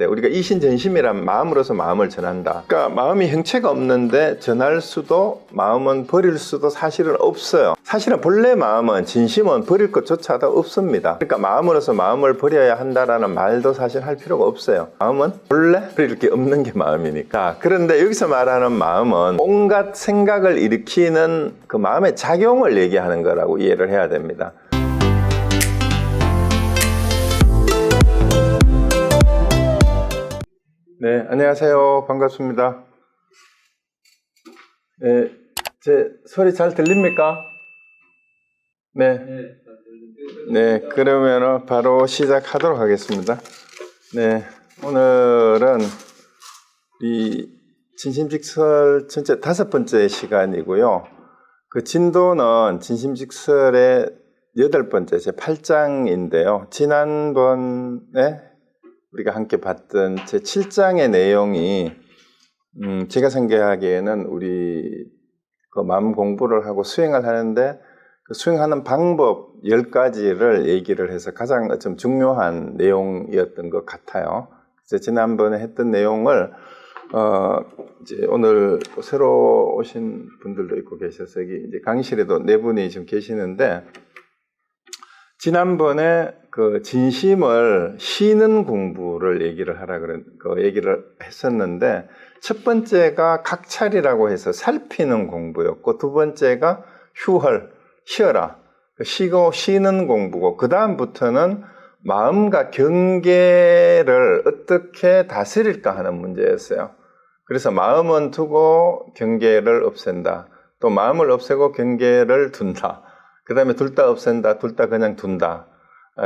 네, 우리가 이신전심이란 마음으로서 마음을 전한다. 그러니까 마음이 형체가 없는데 전할 수도 마음은 버릴 수도 사실은 없어요. 사실은 본래 마음은 진심은 버릴 것조차도 없습니다. 그러니까 마음으로서 마음을 버려야 한다라는 말도 사실 할 필요가 없어요. 마음은 본래 버릴 게 없는 게 마음이니까. 그런데 여기서 말하는 마음은 온갖 생각을 일으키는 그 마음의 작용을 얘기하는 거라고 이해를 해야 됩니다. 네, 안녕하세요. 반갑습니다. 네, 제 소리 잘 들립니까? 네. 네, 그러면 바로 시작하도록 하겠습니다. 네, 오늘은 이 진심직설 전체 5번째 시간이고요. 그 진도는 진심직설의 8번째, 제 8장인데요. 지난번에 우리가 함께 봤던 제 7장의 내용이 제가 생각하기에는 우리 그 마음 공부를 하고 수행을 하는데 그 수행하는 방법 10가지를 얘기를 해서 가장 좀 중요한 내용이었던 것 같아요. 그래서 지난번에 했던 내용을 이제 오늘 새로 오신 분들도 있고 계셔서 여기 이제 강의실에도 4분이 지금 계시는데, 지난번에 그 진심을 쉬는 공부를 얘기를 하라 그 얘기를 했었는데, 첫 번째가 각찰이라고 해서 살피는 공부였고, 두 번째가 쉬어라. 쉬고 쉬는 공부고, 그 다음부터는 마음과 경계를 어떻게 다스릴까 하는 문제였어요. 그래서 마음은 두고 경계를 없앤다. 또 마음을 없애고 경계를 둔다. 그 다음에 둘 다 없앤다, 둘 다 그냥 둔다.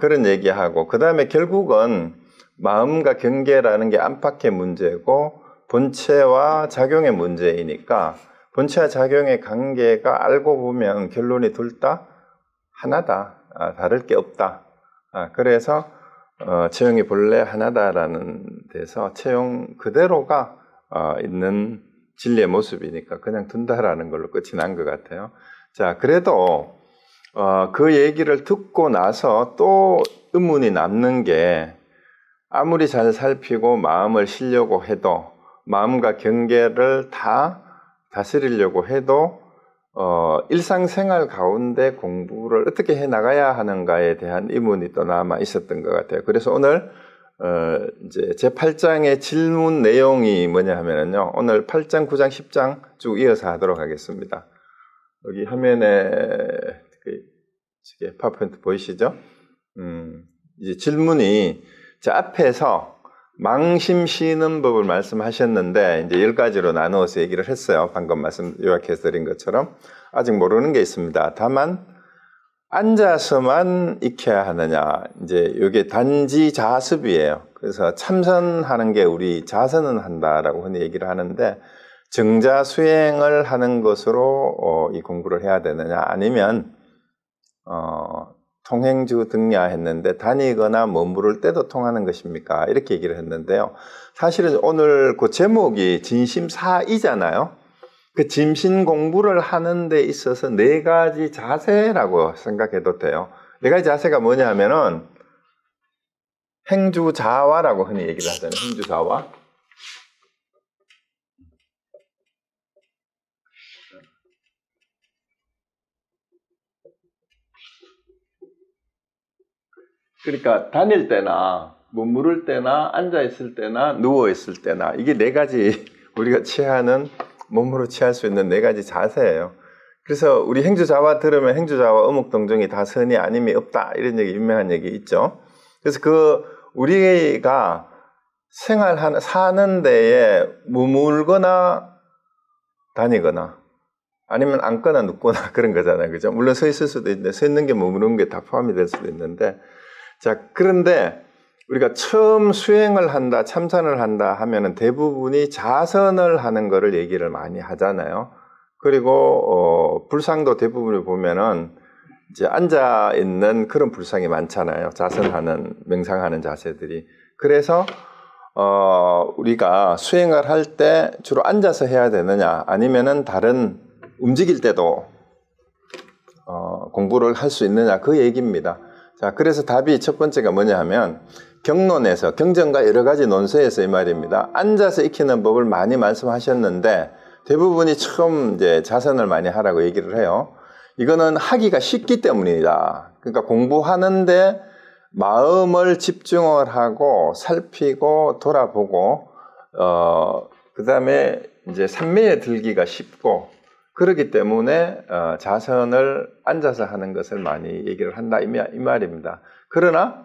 그런 얘기하고, 그 다음에 결국은 마음과 경계라는 게 안팎의 문제고 본체와 작용의 문제이니까 본체와 작용의 관계가 알고 보면 결론이 둘 다 하나다. 다를 게 없다. 그래서 체형이 본래 하나다라는 데서 체형 그대로가 있는 진리의 모습이니까 그냥 둔다라는 걸로 끝이 난 것 같아요. 자, 그래도 그 얘기를 듣고 나서 또 의문이 남는 게, 아무리 잘 살피고 마음을 쉬려고 해도, 마음과 경계를 다 다스리려고 해도 일상생활 가운데 공부를 어떻게 해나가야 하는가에 대한 의문이 또 남아 있었던 것 같아요. 그래서 오늘 이제 제 8장의 질문 내용이 뭐냐 하면요, 오늘 8장, 9장, 10장 쭉 이어서 하도록 하겠습니다. 여기 화면에 파워포인트 보이시죠? 이제 질문이, 제 앞에서 망심 쉬는 법을 말씀하셨는데 이제 10가지로 나누어서 얘기를 했어요. 방금 요약해서 드린 것처럼. 아직 모르는 게 있습니다. 다만 앉아서만 익혀야 하느냐, 이제 이게 단지 자습이에요. 그래서 참선하는 게 우리 자선은 한다라고 흔히 얘기를 하는데, 정자 수행을 하는 것으로 이 공부를 해야 되느냐, 아니면 통행주 등야 했는데 다니거나 머무를 때도 통하는 것입니까? 이렇게 얘기를 했는데요. 사실은 오늘 그 제목이 진심사이잖아요. 그 진심 공부를 하는 데 있어서 4가지 자세라고 생각해도 돼요. 4가지 자세가 뭐냐 하면은 행주자화라고 흔히 얘기를 하잖아요. 행주자화. 그러니까 다닐 때나 머무를 때나 앉아있을 때나 누워있을 때나, 이게 4가지 우리가 취하는, 몸으로 취할 수 있는 4가지 자세예요. 그래서 우리 행주자화 들으면 행주자화 어묵동정이 다 선이 아님이 없다, 이런 얘기, 유명한 얘기 있죠. 그래서 우리가 사는 데에 머물거나 다니거나 아니면 앉거나 눕거나 그런 거잖아요. 그죠? 물론 서 있을 수도 있는데, 서 있는 게 머무는 게 다 포함이 될 수도 있는데, 자, 그런데 우리가 처음 수행을 한다, 참선을 한다 하면은 대부분이 자선을 하는 거를 얘기를 많이 하잖아요. 그리고 불상도 대부분을 보면은 이제 앉아 있는 그런 불상이 많잖아요. 자선하는, 명상하는 자세들이. 그래서 우리가 수행을 할 때 주로 앉아서 해야 되느냐, 아니면은 다른 움직일 때도 공부를 할 수 있느냐, 그 얘기입니다. 자, 그래서 답이 첫 번째가 뭐냐 하면, 경론에서, 경전과 여러 가지 논서에서 이 말입니다. 앉아서 익히는 법을 많이 말씀하셨는데 대부분이 처음 이제 자선을 많이 하라고 얘기를 해요. 이거는 하기가 쉽기 때문이다. 그러니까 공부하는데 마음을 집중을 하고 살피고 돌아보고 그 다음에 이제 산매에 들기가 쉽고 그렇기 때문에 자선을 앉아서 하는 것을 많이 얘기를 한다 이 말입니다. 그러나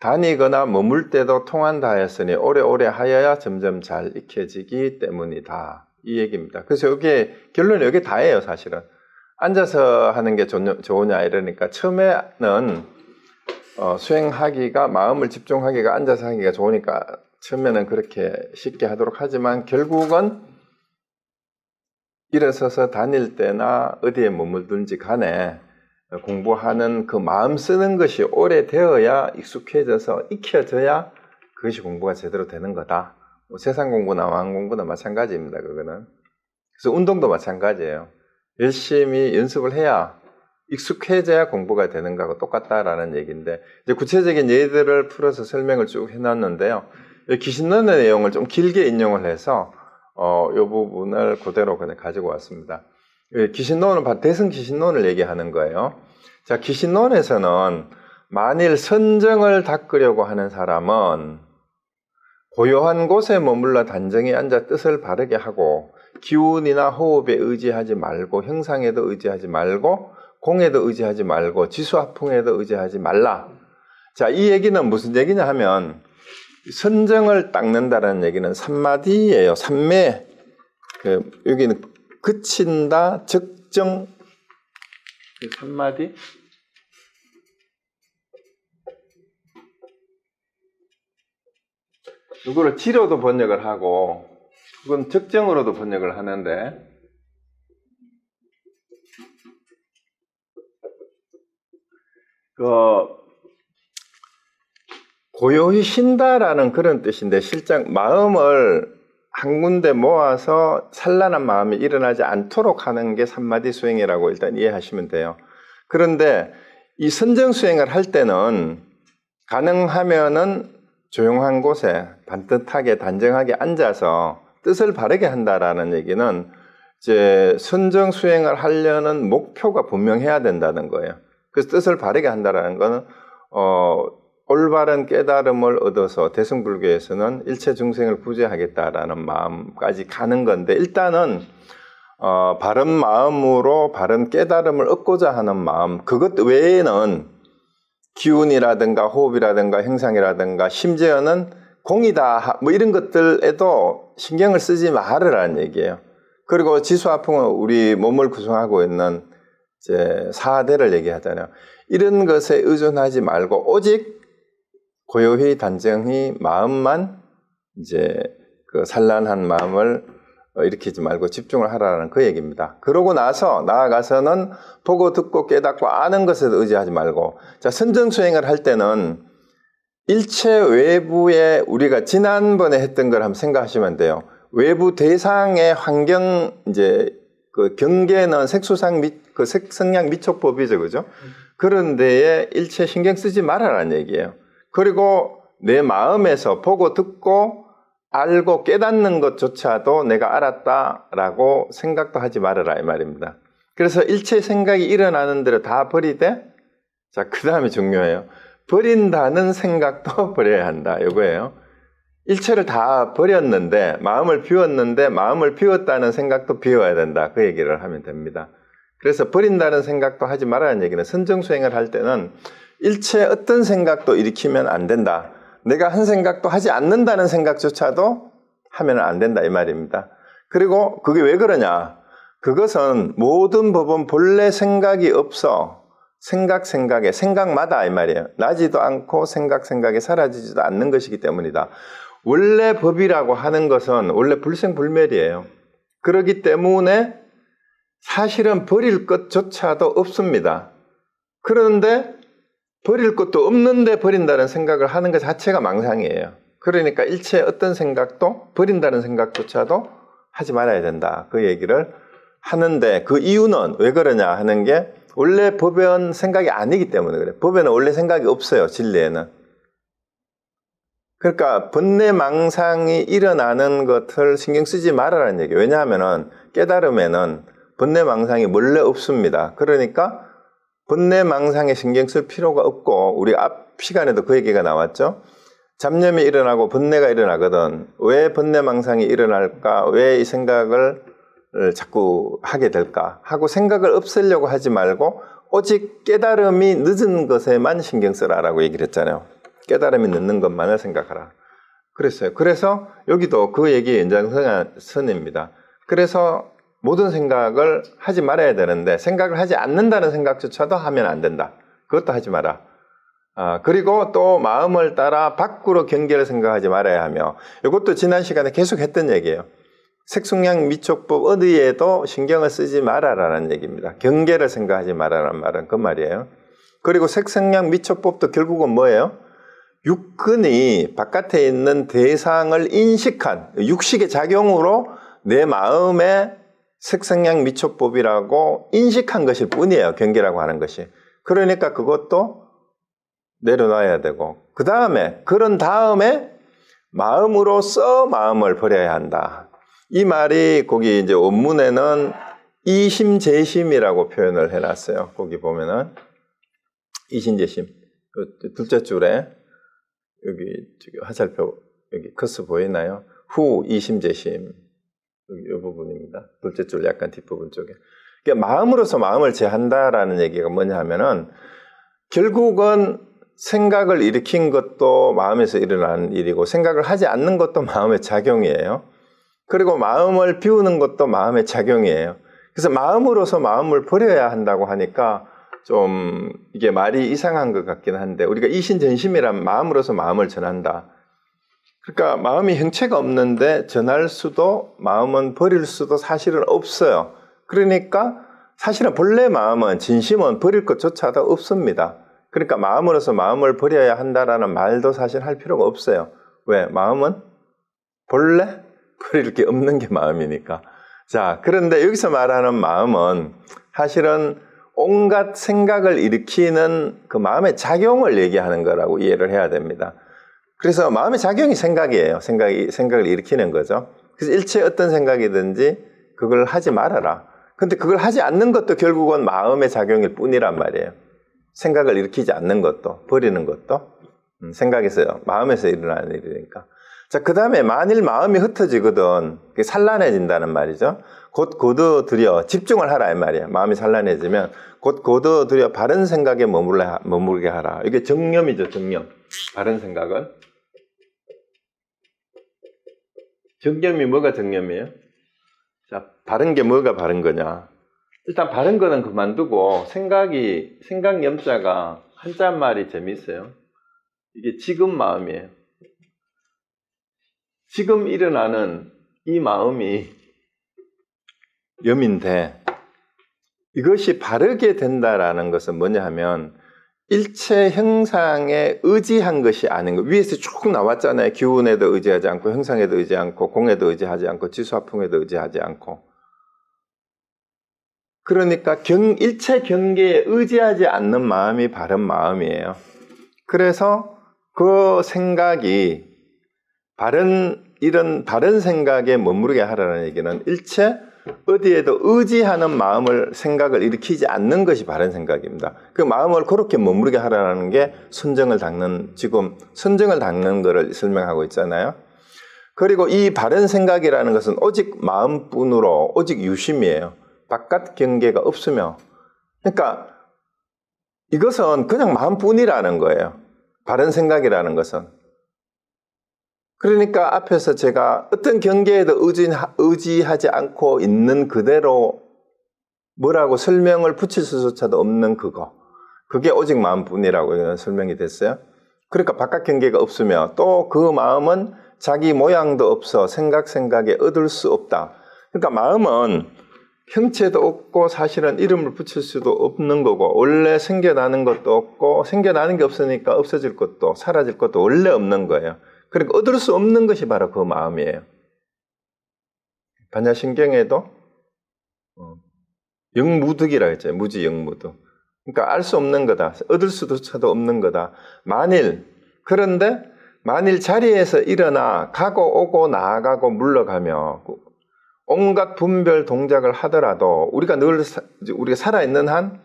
다니거나 머물 때도 통한다 하였으니 오래오래 하여야 점점 잘 익혀지기 때문이다 이 얘기입니다. 그래서 이게 결론이 이게 다예요. 사실은 앉아서 하는 게 좋으냐 이러니까 처음에는 수행하기가 마음을 집중하기가 앉아서 하기가 좋으니까 처음에는 그렇게 쉽게 하도록 하지만 결국은 일어서서 다닐 때나 어디에 머물든지 간에 공부하는 그 마음 쓰는 것이 오래되어야 익숙해져서 익혀져야 그것이 공부가 제대로 되는 거다. 뭐 세상 공부나 왕 공부나 마찬가지입니다. 그거는. 그래서 운동도 마찬가지예요. 열심히 연습을 해야 익숙해져야 공부가 되는 거하고 똑같다라는 얘기인데 이제 구체적인 예들을 풀어서 설명을 쭉 해놨는데요. 귀신론의 내용을 좀 길게 인용을 해서 이 부분을 그대로 그냥 가지고 왔습니다. 귀신론은 대승 귀신론을 얘기하는 거예요. 자, 귀신론에서는 만일 선정을 닦으려고 하는 사람은 고요한 곳에 머물러 단정히 앉아 뜻을 바르게 하고 기운이나 호흡에 의지하지 말고 형상에도 의지하지 말고 공에도 의지하지 말고 지수화풍에도 의지하지 말라. 자, 이 얘기는 무슨 얘기냐 하면 선정을 닦는다는 얘기는 산마디예요. 산매. 여기는 그친다, 적정. 산마디. 이거를 지로도 번역을 하고 그건 적정으로도 번역을 하는데 고요히 쉰다라는 그런 뜻인데 실제 마음을 한 군데 모아서 산란한 마음이 일어나지 않도록 하는 게 산마디 수행이라고 일단 이해하시면 돼요. 그런데 이 선정 수행을 할 때는 가능하면은 조용한 곳에 반듯하게 단정하게 앉아서 뜻을 바르게 한다라는 얘기는 이제 선정 수행을 하려는 목표가 분명해야 된다는 거예요. 그래서 뜻을 바르게 한다라는 거는 올바른 깨달음을 얻어서 대승불교에서는 일체 중생을 구제하겠다라는 마음까지 가는 건데 일단은 바른 마음으로 바른 깨달음을 얻고자 하는 마음 그것 외에는 기운이라든가 호흡이라든가 형상이라든가 심지어는 공이다 뭐 이런 것들에도 신경을 쓰지 말으라는 얘기예요. 그리고 지수화풍은 우리 몸을 구성하고 있는 이제 사대를 얘기하잖아요. 이런 것에 의존하지 말고 오직 고요히 단정히 마음만 이제 그 산란한 마음을 일으키지 말고 집중을 하라는 그 얘기입니다. 그러고 나서 나아가서는 보고 듣고 깨닫고 아는 것에 의지하지 말고 자 선정 수행을 할 때는 일체 외부에 우리가 지난번에 했던 걸 한번 생각하시면 돼요. 외부 대상의 환경 이제 그 경계는 색수상 그 색성량 미촉법이죠, 그죠? 그런 데에 일체 신경 쓰지 말아라는 얘기예요. 그리고 내 마음에서 보고 듣고 알고 깨닫는 것조차도 내가 알았다라고 생각도 하지 말아라 이 말입니다. 그래서 일체 생각이 일어나는 대로 다 버리되 자, 그 다음에 중요해요. 버린다는 생각도 버려야 한다 이거예요. 일체를 다 버렸는데 마음을 비웠는데 마음을 비웠다는 생각도 비워야 된다 그 얘기를 하면 됩니다. 그래서 버린다는 생각도 하지 말라는 얘기는 선정수행을 할 때는 일체 어떤 생각도 일으키면 안 된다. 내가 한 생각도 하지 않는다는 생각조차도 하면 안 된다 이 말입니다. 그리고 그게 왜 그러냐. 그것은 모든 법은 본래 생각이 없어 생각에 생각마다 이 말이에요. 나지도 않고 생각에 사라지지도 않는 것이기 때문이다. 원래 법이라고 하는 것은 원래 불생불멸이에요. 그렇기 때문에 사실은 버릴 것조차도 없습니다. 그런데 버릴 것도 없는데 버린다는 생각을 하는 것 자체가 망상이에요. 그러니까 일체 어떤 생각도 버린다는 생각조차도 하지 말아야 된다. 그 얘기를 하는데 그 이유는 왜 그러냐 하는 게 원래 법은 생각이 아니기 때문에 그래요. 법에는 원래 생각이 없어요. 진리에는. 그러니까 번뇌망상이 일어나는 것을 신경 쓰지 말아라는 얘기예요. 왜냐하면은 깨달음에는 번뇌망상이 원래 없습니다. 그러니까 번뇌망상에 신경 쓸 필요가 없고, 우리 앞 시간에도 그 얘기가 나왔죠. 잡념이 일어나고 번뇌가 일어나거든. 왜 번뇌망상이 일어날까? 왜 이 생각을 자꾸 하게 될까? 하고 생각을 없애려고 하지 말고 오직 깨달음이 늦은 것에만 신경 쓰라라고 얘기를 했잖아요. 깨달음이 늦는 것만을 생각하라. 그랬어요. 그래서 여기도 그 얘기의 연장선입니다. 그래서 모든 생각을 하지 말아야 되는데 생각을 하지 않는다는 생각조차도 하면 안 된다. 그것도 하지 마라. 그리고 또 마음을 따라 밖으로 경계를 생각하지 말아야 하며, 이것도 지난 시간에 계속 했던 얘기예요. 색성량 미촉법 어디에도 신경을 쓰지 말아라는 얘기입니다. 경계를 생각하지 말아라는 말은 그 말이에요. 그리고 색성량 미촉법도 결국은 뭐예요? 육근이 바깥에 있는 대상을 인식한 육식의 작용으로 내 마음에 색성량 미촉법이라고 인식한 것일 뿐이에요. 경계라고 하는 것이. 그러니까 그것도 내려놔야 되고, 그런 다음에 마음으로써 마음을 버려야 한다. 이 말이 거기 이제 원문에는 이심재심이라고 표현을 해놨어요. 거기 보면은 이심재심. 둘째 줄에 여기 화살표 여기 커서 보이나요? 후 이심재심. 이 부분입니다. 둘째 줄 약간 뒷부분 쪽에. 그러니까 마음으로서 마음을 제한다라는 얘기가 뭐냐 하면은 결국은 생각을 일으킨 것도 마음에서 일어나는 일이고 생각을 하지 않는 것도 마음의 작용이에요. 그리고 마음을 비우는 것도 마음의 작용이에요. 그래서 마음으로서 마음을 버려야 한다고 하니까 좀 이게 말이 이상한 것 같긴 한데, 우리가 이신전심이란 마음으로서 마음을 전한다. 그러니까 마음이 형체가 없는데 전할 수도 마음은 버릴 수도 사실은 없어요. 그러니까 사실은 본래 마음은 진심은 버릴 것조차도 없습니다. 그러니까 마음으로서 마음을 버려야 한다라는 말도 사실 할 필요가 없어요. 왜? 마음은 본래 버릴 게 없는 게 마음이니까. 자, 그런데 여기서 말하는 마음은 사실은 온갖 생각을 일으키는 그 마음의 작용을 얘기하는 거라고 이해를 해야 됩니다. 그래서 마음의 작용이 생각이에요. 생각을 일으키는 거죠. 그래서 일체 어떤 생각이든지 그걸 하지 말아라. 근데 그걸 하지 않는 것도 결국은 마음의 작용일 뿐이란 말이에요. 생각을 일으키지 않는 것도, 버리는 것도 생각에서요. 마음에서 일어나는 일이니까. 자, 그 다음에 만일 마음이 흩어지거든, 산란해진다는 말이죠. 곧 거두들여 집중을 하라 이 말이에요. 마음이 산란해지면 곧 거두들여 바른 생각에 머물게 하라. 이게 정념이죠, 정념. 바른 생각은. 정념이 뭐가 정념이에요? 자, 바른 게 뭐가 바른 거냐? 일단 바른 거는 그만두고 생각 염자가 한자말이 재미있어요. 이게 지금 마음이에요. 지금 일어나는 이 마음이 염인데, 이것이 바르게 된다라는 것은 뭐냐 하면 일체 형상에 의지한 것이 아닌 거. 위에서 쭉 나왔잖아요. 기운에도 의지하지 않고, 형상에도 의지하지 않고, 공에도 의지하지 않고, 지수화풍에도 의지하지 않고. 그러니까 일체 경계에 의지하지 않는 마음이 바른 마음이에요. 그래서 그 생각이 이런 바른 생각에 머무르게 하라는 얘기는 일체 어디에도 의지하는 생각을 일으키지 않는 것이 바른 생각입니다. 그 마음을 그렇게 머무르게 하라는 게 지금 선정을 닦는 거를 설명하고 있잖아요. 그리고 이 바른 생각이라는 것은 오직 마음뿐으로, 오직 유심이에요. 바깥 경계가 없으며. 그러니까 이것은 그냥 마음뿐이라는 거예요. 바른 생각이라는 것은. 그러니까 앞에서 제가 어떤 경계에도 의지하지 않고 있는 그대로 뭐라고 설명을 붙일 수조차도 없는 그게 오직 마음뿐이라고 설명이 됐어요. 그러니까 바깥 경계가 없으며 또 그 마음은 자기 모양도 없어 생각에 얻을 수 없다. 그러니까 마음은 형체도 없고 사실은 이름을 붙일 수도 없는 거고, 원래 생겨나는 것도 없고, 생겨나는 게 없으니까 없어질 것도 사라질 것도 원래 없는 거예요. 그러니까 얻을 수 없는 것이 바로 그 마음이에요. 반야신경에도 영무득이라고 했죠. 무지영무득. 그러니까 알 수 없는 거다. 얻을 수조차도 없는 거다. 그런데 만일 자리에서 일어나 가고 오고 나아가고 물러가며 온갖 분별 동작을 하더라도 우리가 살아있는 한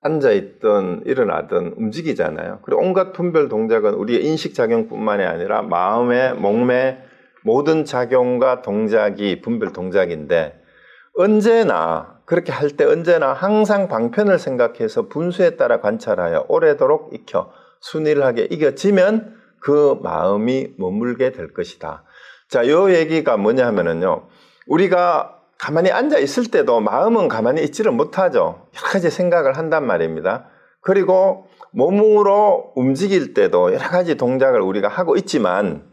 앉아있든 일어나든 움직이잖아요. 그리고 온갖 분별 동작은 우리의 인식작용뿐만이 아니라 마음의 몸의 모든 작용과 동작이 분별 동작인데 언제나 그렇게 할 때 언제나 항상 방편을 생각해서 분수에 따라 관찰하여 오래도록 익혀 순일하게 이겨지면 그 마음이 머물게 될 것이다. 자, 요 얘기가 뭐냐 하면은요, 우리가 가만히 앉아 있을 때도 마음은 가만히 있지를 못하죠. 여러 가지 생각을 한단 말입니다. 그리고 몸으로 움직일 때도 여러 가지 동작을 우리가 하고 있지만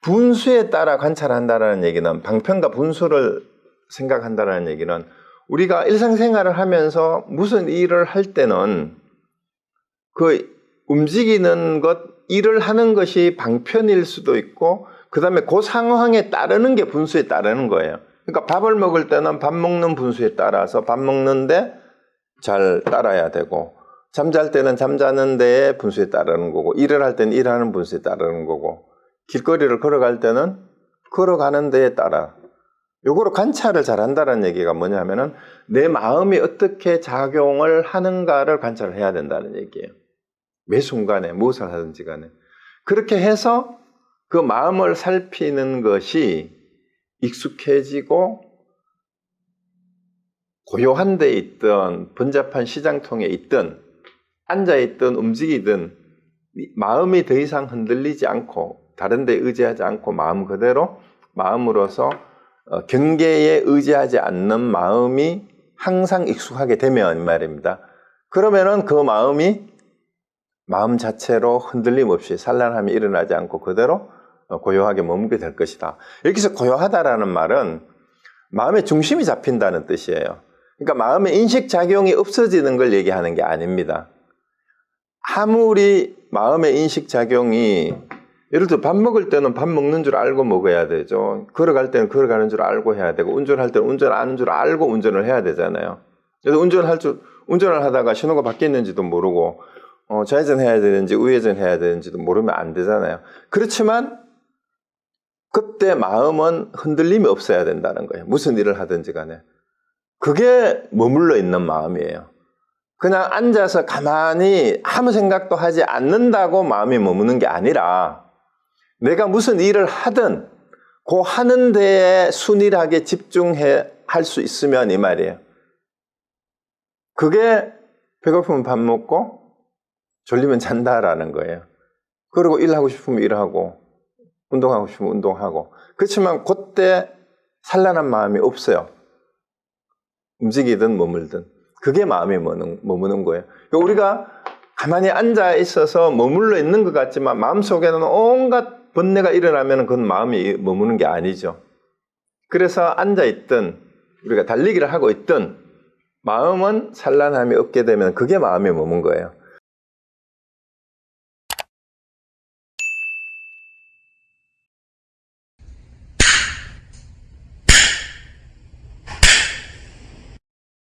분수에 따라 관찰한다는 얘기는, 방편과 분수를 생각한다는 얘기는 우리가 일상생활을 하면서 무슨 일을 할 때는 그 움직이는 것, 일을 하는 것이 방편일 수도 있고 그 다음에 그 상황에 따르는 게 분수에 따르는 거예요. 그러니까 밥을 먹을 때는 밥 먹는 분수에 따라서 밥 먹는데 잘 따라야 되고, 잠잘 때는 잠자는 데에 분수에 따르는 거고, 일을 할 때는 일하는 분수에 따르는 거고, 길거리를 걸어갈 때는 걸어가는 데에 따라. 요거로 관찰을 잘한다는 얘기가 뭐냐면은 내 마음이 어떻게 작용을 하는가를 관찰을 해야 된다는 얘기예요. 매 순간에 무엇을 하든지 간에. 그렇게 해서 그 마음을 살피는 것이 익숙해지고 고요한 데 있든 번잡한 시장통에 있든 앉아있든 움직이든 마음이 더 이상 흔들리지 않고 다른 데 의지하지 않고 마음 그대로 마음으로서 경계에 의지하지 않는 마음이 항상 익숙하게 되면 말입니다. 그러면은 그 마음이 마음 자체로 흔들림 없이 산란함이 일어나지 않고 그대로 고요하게 머물게 될 것이다. 여기서 고요하다라는 말은 마음의 중심이 잡힌다는 뜻이에요. 그러니까 마음의 인식작용이 없어지는 걸 얘기하는 게 아닙니다. 아무리 마음의 인식작용이, 예를 들어 밥 먹을 때는 밥 먹는 줄 알고 먹어야 되죠. 걸어갈 때는 걸어가는 줄 알고 해야 되고, 운전할 때는 운전하는 줄 알고 운전을 해야 되잖아요. 그래서 운전을 하다가 신호가 바뀌었는지도 모르고 좌회전 해야 되는지 우회전 해야 되는지도 모르면 안 되잖아요. 그렇지만 그때 마음은 흔들림이 없어야 된다는 거예요. 무슨 일을 하든지 간에. 그게 머물러 있는 마음이에요. 그냥 앉아서 가만히 아무 생각도 하지 않는다고 마음이 머무는 게 아니라 내가 무슨 일을 하든 그 하는 데에 순일하게 집중해 할 수 있으면 이 말이에요. 그게 배고프면 밥 먹고 졸리면 잔다라는 거예요. 그리고 일하고 싶으면 일하고 운동하고 싶으면 운동하고. 그렇지만 그때 산란한 마음이 없어요. 움직이든 머물든. 그게 마음이 머무는 거예요. 그러니까 우리가 가만히 앉아 있어서 머물러 있는 것 같지만 마음속에는 온갖 번뇌가 일어나면 그건 마음이 머무는 게 아니죠. 그래서 앉아 있든 우리가 달리기를 하고 있든 마음은 산란함이 없게 되면 그게 마음이 머문 거예요.